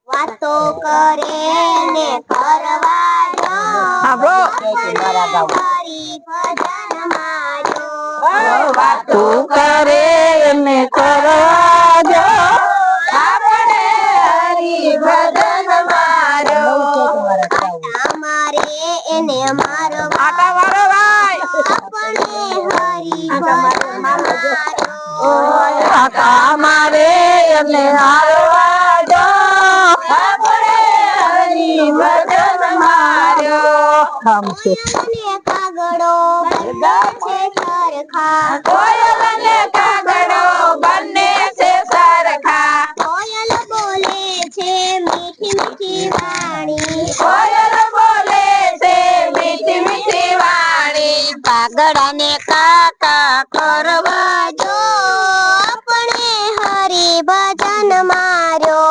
વાતો કરે ને કરવા જો હરી ભજન મારો વાતો કરે ને કરવા જો આપણે હરી ભજન મારો અમારે એને મારો આટા વાળો ભાઈ આપણે હરી ભજન મારો આટા મારે એને હારવા જો આપણે હરી ભજન મારો ને કાગડો બંને છે સરખા કોયલ ને કાગડો બંને છે સરખા કોયલ બોલે છે મીઠી મીઠી વાણી કોયલ બોલે છે મીઠી મીઠી વાણી કાગડા ને કાકા કરવા જો આપણે હરી ભજન માર્યો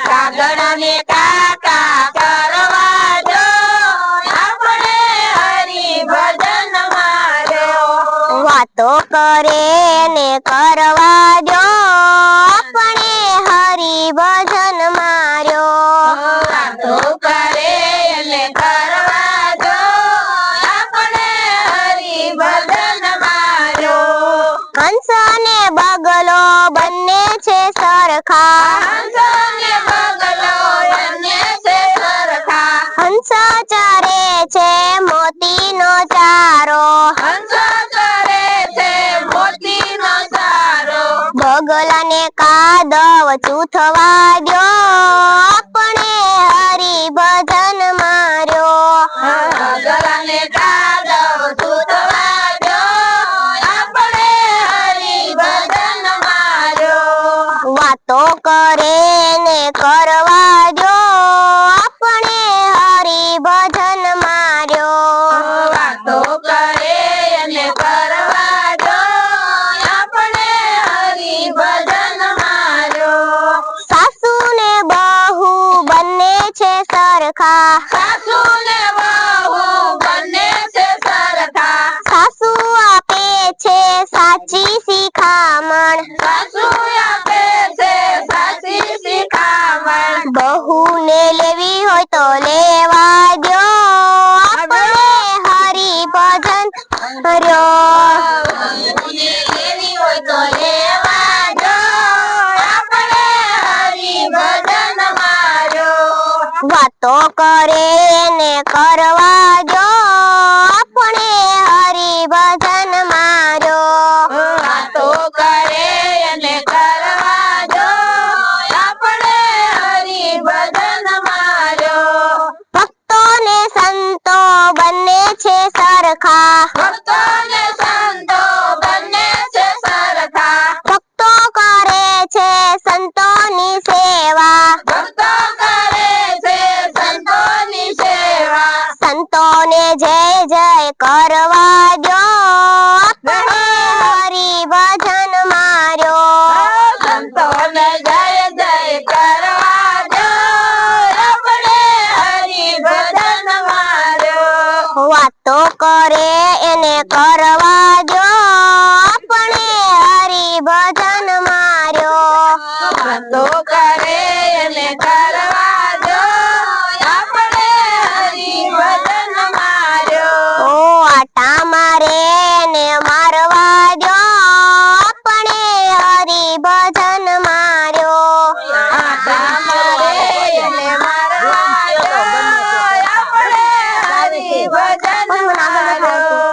કાગડા ને કાકા કરવા જો આપણે હરી ભજન માર્યો વાતો કરે ને કરવા જો આપણે હરી ભજન માર્યો વાતો કરે ને કરવા જો આપણે હરી ભજન માર્યો હંસ ને બગલો બંને છે સરખા હંસ ને બગલો બંને છે સરખા હંસ ચરે છે મોતીનો ચારો હંસ ચરે છે મોતીનો ચારો બગલાને કાદવ ચૂથવા દો આપણે હરી ભજન માર્યો બગલાને કાદવ ચૂથવા દો આપણે હરી ભજન માર્યો વાતો કરે ને કરવા દો આપણે હરી ભજન માર્યો વાતો કરે અને કરવા દો આપણે હરી ભજન માર્યો સાસુ ને બહુ બંને છે સરખા સાસુ ને વહુ બંને છે સરખા સાસુ આપે છે સાચી શિખામણ સાસુ આપે છે સાચી શિખામણ બહુને લેવી હોય તો લેવા દો આપણે હરી ભજન કર્યો લેવી હોય તો લેવા દો આપણે હરી ભજન માર્યો વાતો કરે ને કરવા દો આપણે હરી ભજન માર્યો વાતો કરે અને કરવા દો આપણે હરી ભજન માર્યો ભક્તોને સંતો બંને છે સરખા ભક્તો ને સંતો બંને છે સરખા ભક્તો કરે છે સંતોની સેવા ભક્તો કરે છે સંતોની સેવા સંતોને જય જય કરવા દો આપણે હરી ભજન માર્યો સંતોને જય જય કરવા દો આપણે હરી ભજન માર્યો વાતો કરે એને કરવા દો આપણે હરી ભજન માર્યો વાતો કરે અને કરવા દો આપણે હરી ભજન માર્યો ઓ આટા મારે ને મારવા દો આપણે હરી ભજન માર્યો આટા મારે અને મારવા દો આપણે હરી ભજન માર્યો